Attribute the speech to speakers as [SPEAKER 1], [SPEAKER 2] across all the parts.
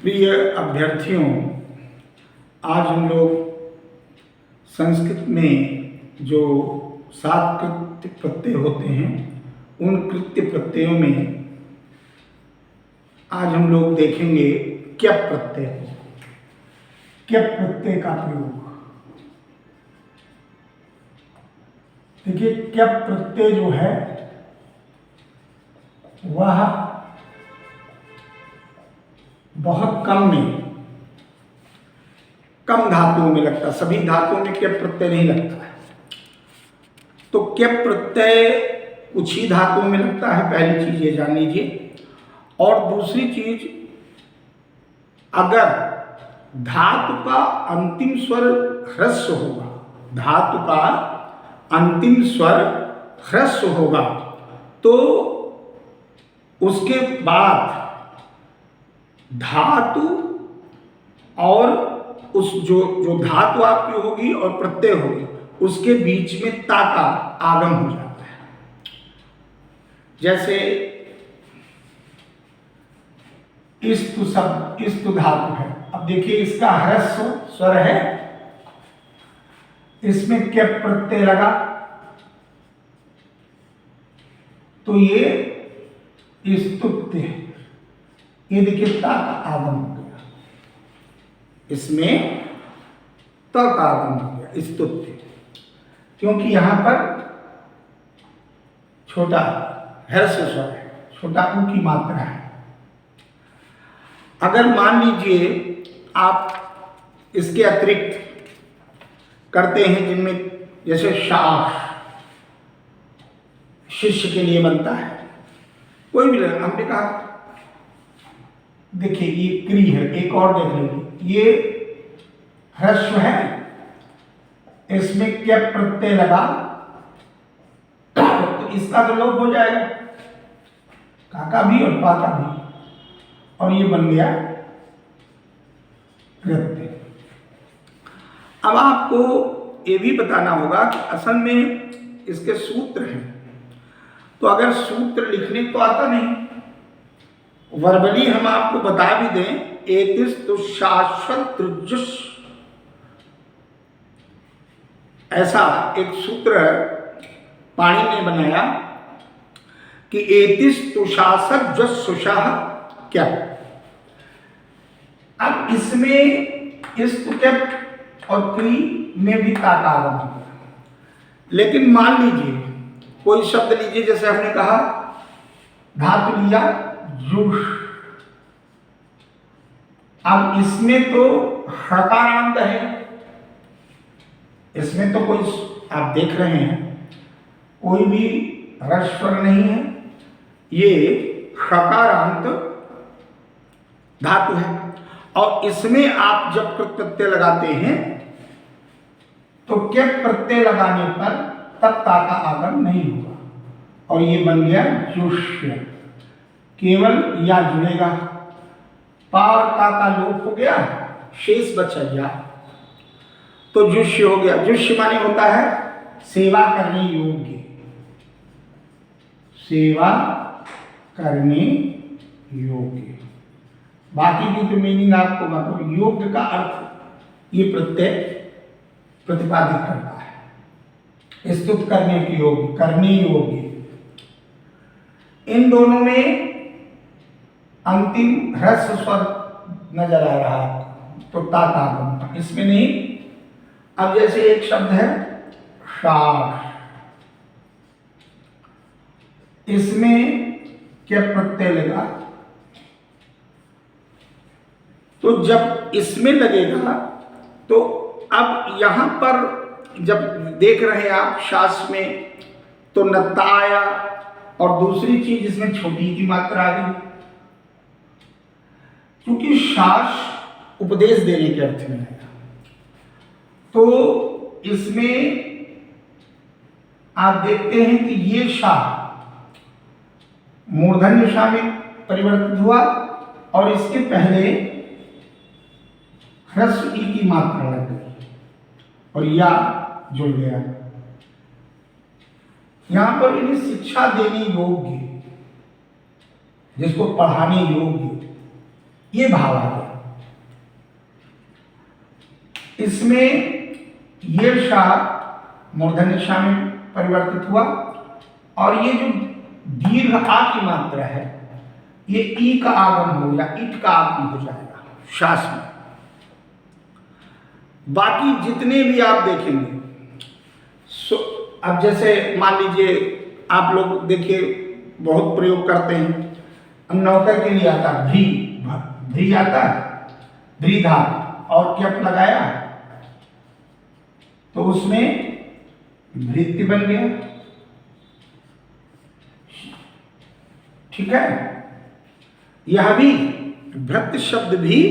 [SPEAKER 1] प्रिय अभ्यर्थियों, आज हम लोग संस्कृत में जो 7 कृत्य प्रत्यय होते हैं उन कृत्य प्रत्ययों में आज हम लोग देखेंगे क्यप प्रत्यय को। क्यप प्रत्यय का प्रयोग देखिए, क्यप प्रत्यय जो है वह बहुत कम धातुओं में लगता है, सभी धातुओं में क्यप प्रत्यय नहीं लगता है। तो क्यप प्रत्यय कुछ ही धातुओं में लगता है, पहली चीज ये जान लीजिए। और दूसरी चीज, अगर धातु का अंतिम स्वर ह्रस्व होगा, धातु का अंतिम स्वर ह्रस्व होगा तो उसके बाद धातु और उस जो धातु आपकी होगी और प्रत्यय होगी उसके बीच में ता का आगम हो जाता है। जैसे इस्तु शब्द, इस्तु धातु है। अब देखिए, इसका ह्रस्व स्वर है, इसमें क्यप प्रत्यय लगा तो ये स्तुत्य है। ये देखिए, ता का आगम हो गया, इसमें त का आगम हो गया, स्तुत्य, क्योंकि यहां पर छोटा ह्रस्व स्वर है, छोटा ऊ की मात्रा है। अगर मान लीजिए आप इसके अतिरिक्त करते हैं जिनमें जैसे शाख शिष्य के लिए बनता है, कोई भी लगा, हमने कहा देखिए ये क्री है, एक और देख लीजिए, ये ह्रस्व है, इसमें क्यप प्रत्यय लगा तो इसका तो लोप हो जाएगा, काका भी और पाका भी, और ये बन गया कृत्य। अब आपको ये भी बताना होगा कि असल में इसके सूत्र हैं, तो अगर सूत्र लिखने तो आता नहीं, वर्बली हम आपको बता भी दें, एतिस तो शाश्वत जुष, ऐसा एक सूत्र पाणि ने बनाया कि एतिस तुषासक जस सुषाह क्या। अब इसमें इस क्यप और क्री में भी ताका आगम हो गया। लेकिन मान लीजिए कोई शब्द लीजिए, जैसे हमने कहा धातु लिया जुष, अब इसमें तो हकारांत है, इसमें तो कोई, आप देख रहे हैं कोई भी ह्रस्व स्वर नहीं है, ये हकारांत धातु है। और इसमें आप जब प्रत्यय लगाते हैं तो क्यप प्रत्यय लगाने पर तब ता का आगम नहीं होगा और ये बन गया जुष्य, केवल या जुड़ेगा, पा और का लोप हो गया, शेष बचा या, तो जुष्य हो गया। जुष्य माने होता है सेवा करने योग्य, सेवा करने योग्य। बाकी की तो मीनिंग आपको बताओ, योग्य का अर्थ ये प्रत्यय प्रतिपादित करता है, स्तुत करने के योग्य, करने योग्य। इन दोनों में अंतिम ह्रस्व स्वर नजर आ रहा है तो ता का आगम, इसमें नहीं। अब जैसे एक शब्द है शाख, इसमें क्या प्रत्यय लगा, तो जब इसमें लगेगा तो अब यहां पर जब देख रहे हैं आप शास में, तो नताया, और दूसरी चीज इसमें छोटी की मात्रा आ गई, क्योंकि शास उपदेश देने के अर्थ में है। तो इसमें आप देखते हैं कि ये शाह मूर्धन्य शाह में परिवर्तित हुआ और इसके पहले ह्रस्व ई की मात्रा लग गई और या जुड़ गया। यहां पर इन्हें शिक्षा देने योग्य, जिसको पढ़ाने योग्य, ये भाव आ गया। इसमें ये शा मूर्धन्य शा में परिवर्तित हुआ और ये जो दीर्घ आ की मात्रा है ये ई का आगम हो या इट का आगम हो जाएगा शास में। बाकी जितने भी आप देखेंगे अब जैसे मान लीजिए आप लोग देखिए बहुत प्रयोग करते हैं। अब नौकर के लिए आता भ्री, भ्री आता है, भ्री धातु और कैप लगाया तो उसमें भृत्य बन गया। ठीक है, यह भी भृत्य शब्द भी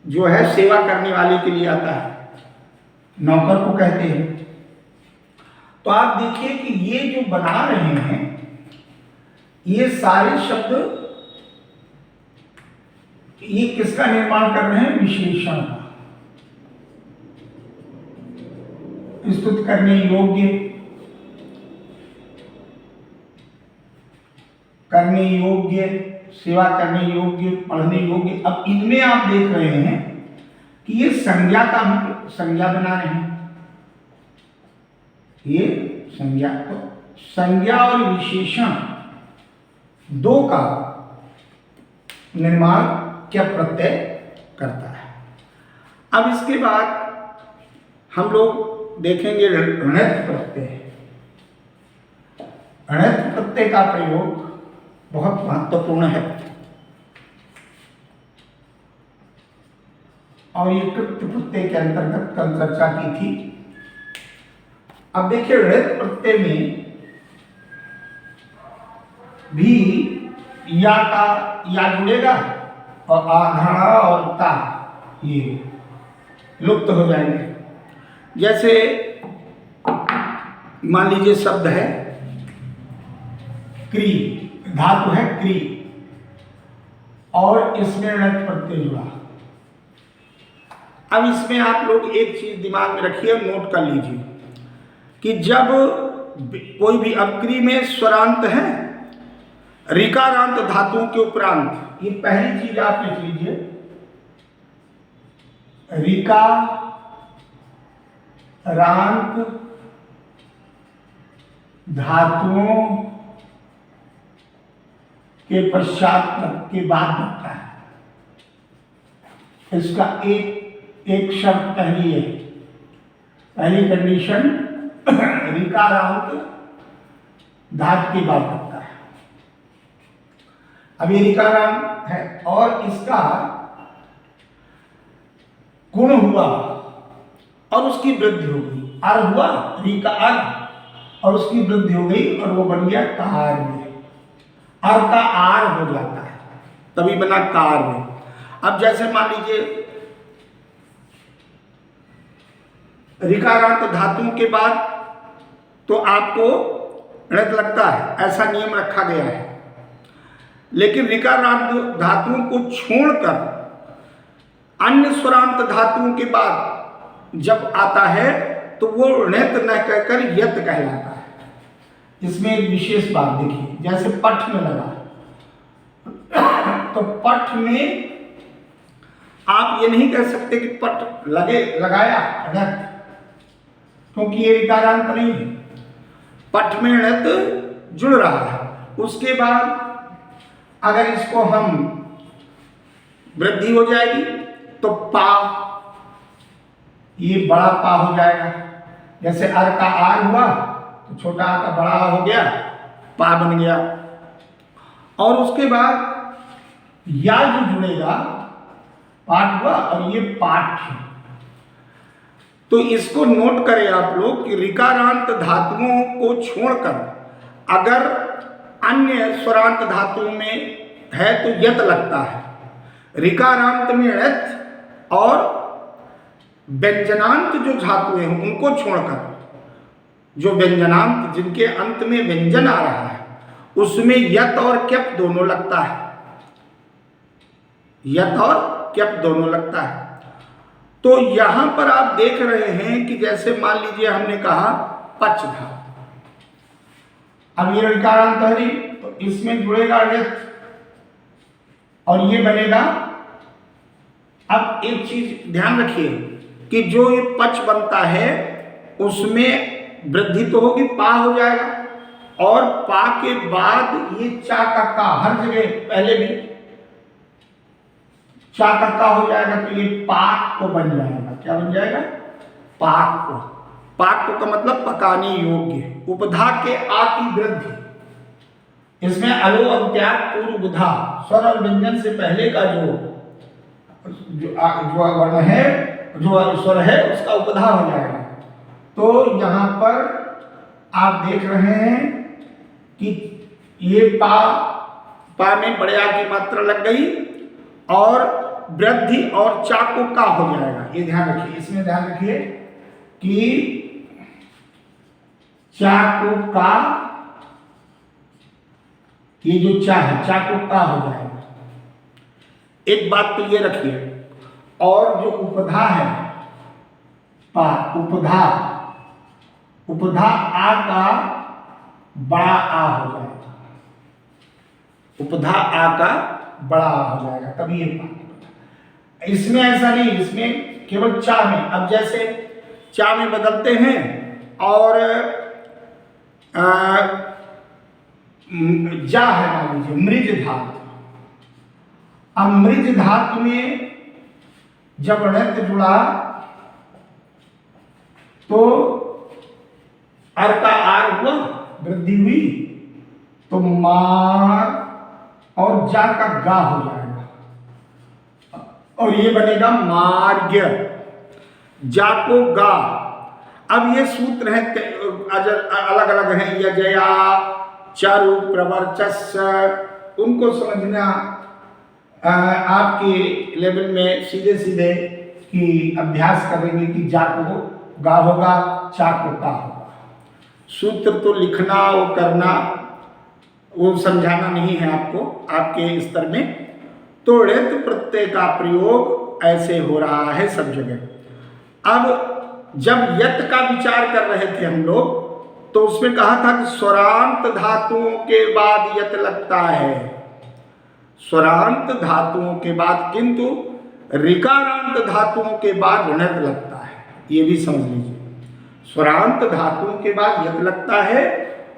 [SPEAKER 1] जो है सेवा करने वाले के लिए आता है, नौकर को कहते हैं। तो आप देखिए कि ये जो बना रहे हैं ये सारे शब्द ये किसका निर्माण कर रहे हैं? विशेषण का, स्तुति करने योग्य, करने योग्य, सेवा करने योग्य, पढ़ने योग्य। अब इनमें आप देख रहे हैं कि ये संज्ञा का भी संज्ञा बना रहे हैं। ये संज्ञा, तो संज्ञा और विशेषण दो का निर्माण क्या प्रत्यय करता है। अब इसके बाद हम लोग देखेंगे णित प्रत्यय। णित प्रत्यय का प्रयोग बहुत महत्वपूर्ण है और ये कृत्य प्रत्यय के अंतर्गत कल चर्चा की थी। अब देखिए णित प्रत्यय में भी या का या जुड़ेगा और आधारा और ता ये लुप्त हो जाएंगे। जैसे मान लीजिए शब्द है क्री, धातु है क्री और इसमें णित प्रत्यय जुड़ा। अब इसमें आप लोग एक चीज दिमाग में रखिए, नोट कर लीजिए कि जब कोई भी क्री में स्वरांत है, ऋकारांत धातुओं के उपरांत, ये पहली चीज आप लिख लीजिए, ऋकारांत धातुओं के पश्चात के बाद बनता है। इसका एक शर्त पहली है, पहली कंडीशन ऋकारांत धातु के बाद बनता है। अब ये ऋकारांत है और इसका गुण हुआ और उसकी वृद्धि हो गई, अर हुआ ऋका अर और उसकी वृद्धि हो गई और वो बन गया कार्य। अर का आर हो जाता है तभी बना कार्य। अब जैसे मान लीजिए ऋकारांत धातुओं के बाद तो आपको णित लगता है, ऐसा नियम रखा गया है। लेकिन ऋकारांत धातुओं को छोड़कर अन्य स्वरांत धातुओं के बाद जब आता है तो वो णित न कहकर यत कहलाता है। इसमें एक विशेष बात देखिए, जैसे पठ में लगा तो पठ में आप ये नहीं कह सकते कि पठ लगाया णित, क्योंकि ये ऋकारांत नहीं है, पठ में णित जुड़ रहा है। उसके बाद अगर इसको हम वृद्धि हो जाएगी तो पा, ये बड़ा पा हो जाएगा। जैसे अर का आर हुआ तो छोटा आ का बड़ा हो गया, पा बन गया। और उसके बाद या जो जुड़ेगा पाठ हुआ और ये पाठ है। तो इसको नोट करें आप लोग कि ऋकारांत धातुओं को छोड़कर अगर अन्य स्वरांत धातुओं में है तो यत लगता है। ऋकारांत में णित और व्यंजनांत जो धातुएं हैं उनको छोड़कर जो व्यंजनांत जिनके अंत में व्यंजन आ रहा है उसमें यत और क्यप दोनों लगता है, यत और क्यप दोनों लगता है। तो यहां पर आप देख रहे हैं कि जैसे मान लीजिए हमने कहा पच धातु, अब ये ऋकारांत है तो इसमें जुड़ेगा णित और ये बनेगा अब एक चीज ध्यान रखिए कि जो ये पच बनता है उसमें वृद्धि तो होगी, पा हो जाएगा, और पा के बाद ये चा का हर जगह पहले भी चा का हो जाएगा, तो ये पाक को बन जाएगा। क्या बन जाएगा? पाक को। पाक को का मतलब पकाने योग्य। उपधा के आ की वृद्धि, इसमें अलो अंत्याग पूर्व बुधा, स्वर और व्यंजन से पहले का जो वर्ण है, जो स्वर है, उसका उपधा हो जाएगा। तो यहाँ पर आप देख रहे हैं कि ये पा में बड़े आ की मात्रा लग गई और वृद्धि और चाको का हो जाएगा। ये ध्यान रखिए, इसमें ध्यान रखिए कि चाको का, ये जो चा है चाको का हो जाएगा। एक बात तो ये रखिए, और जो उपधा है पा, उपधा आ का बड़ा आ हो जाएगा। उपधा आ का बड़ा आ हो जाएगा, तभी ये पा। इसमें ऐसा नहीं, इसमें केवल चा में, अब जैसे चा में बदलते हैं और जा है, मान लीजिए मृज धातु। अब मृज धातु में जब णत जुड़ा तो अर का आर हुआ, वृद्धि हुई, तो मार और जा का गा हो जाएगा और ये बनेगा मार्ग्य, जा को गा। अब ये सूत्र है अलग अलग हैं, यजया, चारु, प्रवर्चस, उनको समझना आपके लेवल में सीधे सीधे कि अभ्यास करेंगे कि जा को गा होगा, चा को का होगा। सूत्र तो लिखना वो करना वो समझाना नहीं है आपको आपके स्तर में। तो ऋत प्रत्यय का प्रयोग ऐसे हो रहा है सब जगह। अब जब यत का विचार कर रहे थे हम लोग, तो उसमें कहा था कि स्वरांत धातुओं के बाद यत लगता है, स्वरांत धातुओं के बाद, किंतु ऋकारांत धातुओं के बाद णत लगता है। ये भी समझ लीजिए, स्वरांत धातुओं के बाद यत लगता है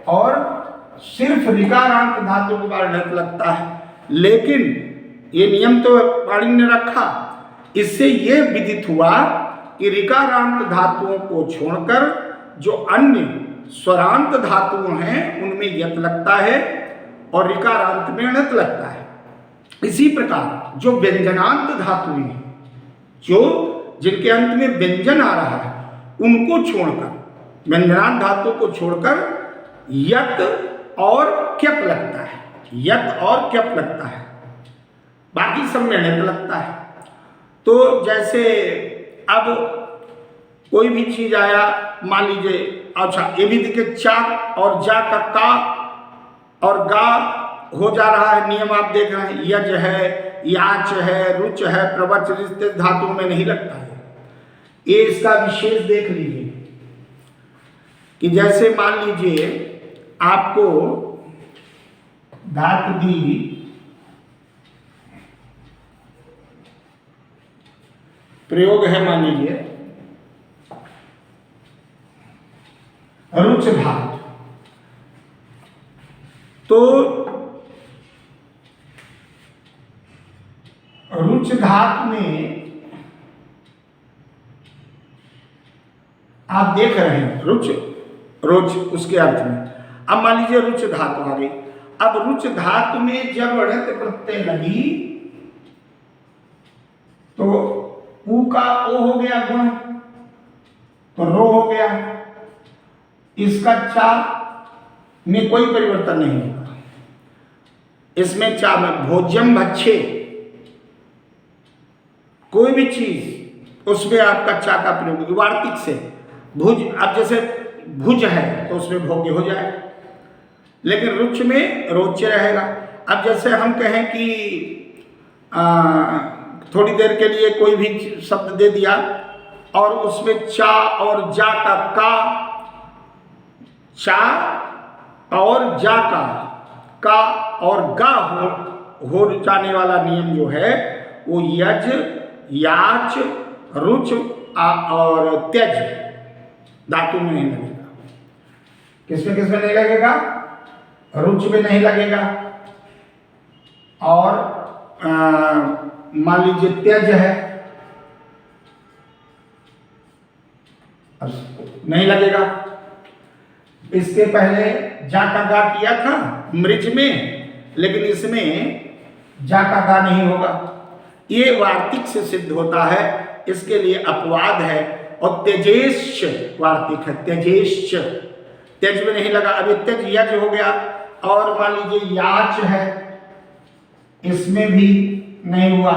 [SPEAKER 1] और सिर्फ ऋकारांत धातु के बाद णत लगता है। लेकिन ये नियम तो पाणिनि ने रखा, इससे ये विदित हुआ कि ऋकारांत धातुओं को छोड़कर जो अन्य स्वरांत धातुओं हैं उनमें यत लगता है और ऋकारांत में णत लगता है। इसी प्रकार जो व्यंजनांत धातुएं हैं, जो जिनके अंत में व्यंजन आ रहा है, उनको छोड़कर, व्यंजनांत धातु को छोड़कर यत और क्यप लगता है, यत और क्यप लगता है, बाकी सब में णत लगता है। तो जैसे अब कोई भी चीज आया, मान लीजिए, अच्छा ये भी देखिए, चा और जा का और गा हो जा रहा है, नियम आप देख रहे हैं, यज है, याच है, रुच है, प्रवच रिश्ते धातुओं में नहीं लगता है। ये इसका विशेष देख लीजिए कि जैसे मान लीजिए आपको धातु दी प्रयोग है, मान लीजिए रुच धातु, तो रुच धातु में आप देख रहे हैं रुच, रुच उसके अर्थ में। अब मान लीजिए रुच धातु आ गई। अब रुच धातु में जब णत प्रत्यय लगी तो ऊ का ओ हो गया गुण, तो रो हो गया। इसका चा में कोई परिवर्तन नहीं होगा। इसमें चा में भोज्यम भक्षे, कोई भी चीज उसमें आपका चा का प्रयोग वार्तिक से भुज, अब जैसे भुज है तो उसमें भोग्य हो जाएगा, लेकिन रुच में रोच्य रहेगा। अब जैसे हम कहें कि थोड़ी देर के लिए कोई भी शब्द दे दिया और उसमें चा और जा का चा और जा का और गा हो जाने वाला नियम जो है वो यज याच, रुच और त्यज धातु में नहीं लगेगा। किसमें नहीं लगेगा? रुच में नहीं लगेगा, और मान लीजिए त्यज है, नहीं लगेगा। इसके पहले जा का गा किया था मृज में, लेकिन इसमें जा का गा नहीं होगा। ये वार्तिक से सिद्ध होता है, इसके लिए अपवाद है। और त्यजेश्च वार्तिक है, त्यजेश्च, त्यज में नहीं लगा। अभी त्यज यज हो गया। और मान लीजिए याच है, इसमें भी नहीं हुआ।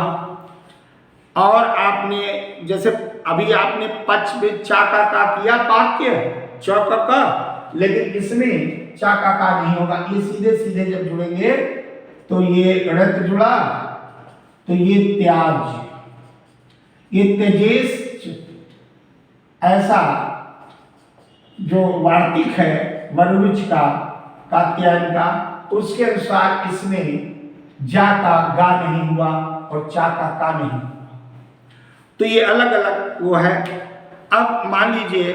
[SPEAKER 1] और आपने जैसे अभी आपने पच में चा का किया वाक्य चौक का, लेकिन इसमें चा का नहीं होगा। ये सीधे सीधे जब जुड़ेंगे तो ये ऋत जुड़ा, तो ये त्याज, ये त्यजेश। ऐसा जो वार्तिक है वरुच का, कात्यायन का, उसके अनुसार इसमें जा का गा नहीं हुआ और चा का नहीं हुआ। तो ये अलग अलग वो है। अब मान लीजिए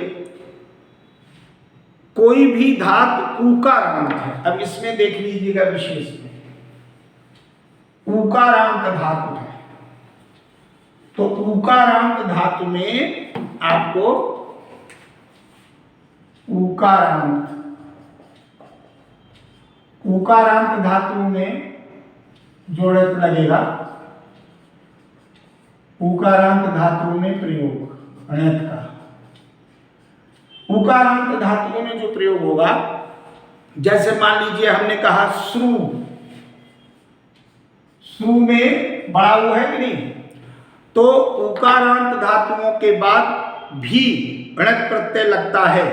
[SPEAKER 1] कोई भी धातु उकारांत है। अब इसमें देख लीजिएगा विशेष में उकारांत धातु है, तो उकारांत धातु में आपको उकारांत धातु में जोड़क लगेगा। उकारांत धातु में प्रयोग अणत का, उकारांत धातुओं में जो प्रयोग होगा, जैसे मान लीजिए हमने कहा श्रु, श्रु में बड़ा वो है कि नहीं, तो उकारांत धातुओं के बाद भी अणत प्रत्यय लगता है।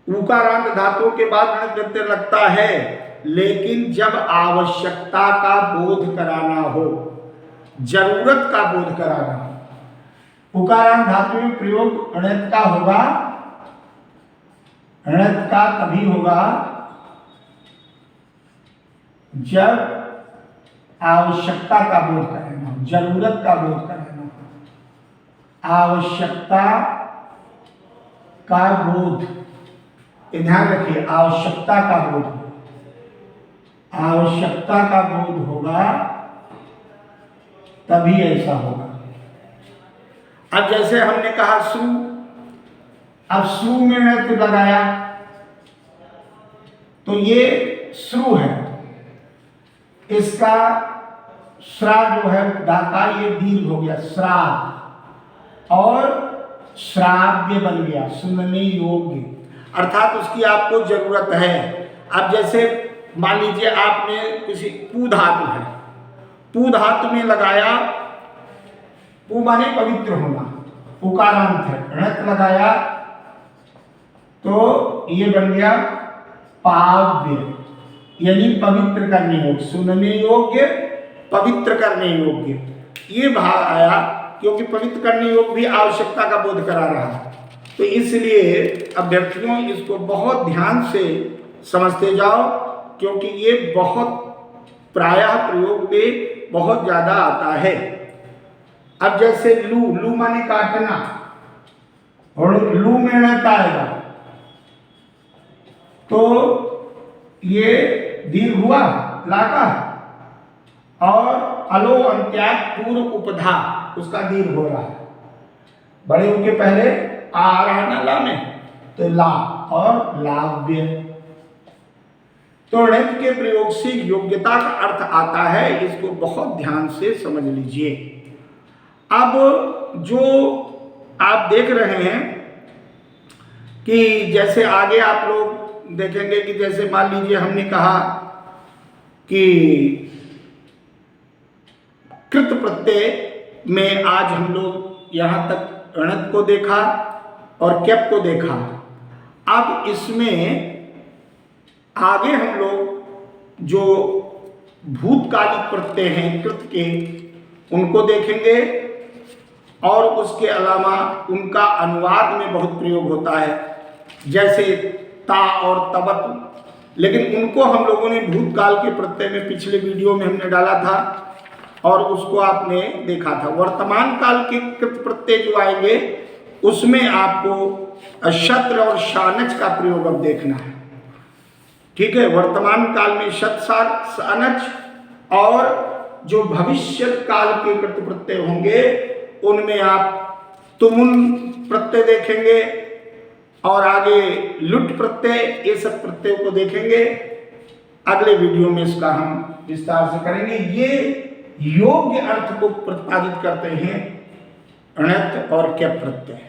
[SPEAKER 1] उकारांत धातुओं के बाद अणत प्रत्यय लगता है, लेकिन जब आवश्यकता का बोध कराना हो, जरूरत का बोध कराना हो। उकारांत धातु में प्रयोग अणत का होगा। अणत का तभी होगा जब आवश्यकता का बोध कराना हो, जरूरत का बोध कराना हो। आवश्यकता का बोध, ध्यान रखिए, आवश्यकता का बोध, आवश्यकता का बोध होगा तभी ऐसा होगा। अब जैसे हमने कहा श्रु, अब श्रु में नृत्य लगाया, तो ये श्रु है, इसका श्रा जो है धाता, ये दीर्घ हो गया श्राव, और श्राव्य बन गया, सुनने योग्य, अर्थात उसकी आपको जरूरत है। अब जैसे मान लीजिए आपने किसी पू धातु है, पू धातु में लगाया, पू माने पवित्र होना, उकारांत है, णत लगाया तो ये बन गया पाव्य, यानी पवित्र करने योग्य, सुनने योग्य, पवित्र करने योग्य। ये भाव आया क्योंकि पवित्र करने योग्य भी आवश्यकता का बोध करा रहा है। तो इसलिए अभ्यर्थियों इसको बहुत ध्यान से समझते जाओ, क्योंकि ये बहुत प्रायः प्रयोग में बहुत ज्यादा आता है। अब जैसे लू, लू माने काटना, और लू में णत आएगा तो ये दीर्घ हुआ लाका, और अलो अंत्याग पूर्व उपधा, उसका दीर्घ हो रहा है। बड़े के पहले आ रहा ना ला में, तो ला और लाव्य। तो णत के प्रयोग से योग्यता का अर्थ आता है, इसको बहुत ध्यान से समझ लीजिए। अब जो आप देख रहे हैं कि जैसे आगे आप लोग देखेंगे कि जैसे मान लीजिए हमने कहा कि कृत प्रत्यय में आज हम लोग यहाँ तक णत को देखा और कैप को देखा। अब इसमें आगे हम लोग जो भूतकालिक प्रत्यय हैं कृत के, उनको देखेंगे, और उसके अलावा उनका अनुवाद में बहुत प्रयोग होता है, जैसे ता और तबत। लेकिन उनको हम लोगों ने भूतकाल के प्रत्यय में पिछले वीडियो में हमने डाला था, और उसको आपने देखा था। वर्तमान काल के कृत प्रत्यय जो आएंगे उसमें आपको शत्र और शानच का प्रयोग अब देखना है। ठीक है, वर्तमान काल में शत शानच और जो भविष्य काल के कृत प्रत्यय होंगे उनमें आप तुमुल प्रत्यय देखेंगे और आगे लुट प्रत्यय, ये सब प्रत्ययों को देखेंगे। अगले वीडियो में इसका हम विस्तार से करेंगे। ये योग्य अर्थ को प्रतिपादित करते हैं अणत और क्यप प्रत्यय,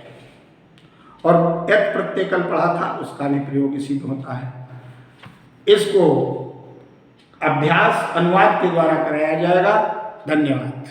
[SPEAKER 1] और यत प्रत्यय कल पढ़ा था उसका भी प्रयोग इसी में होता है। इसको अभ्यास अनुवाद के द्वारा कराया जाएगा। धन्यवाद।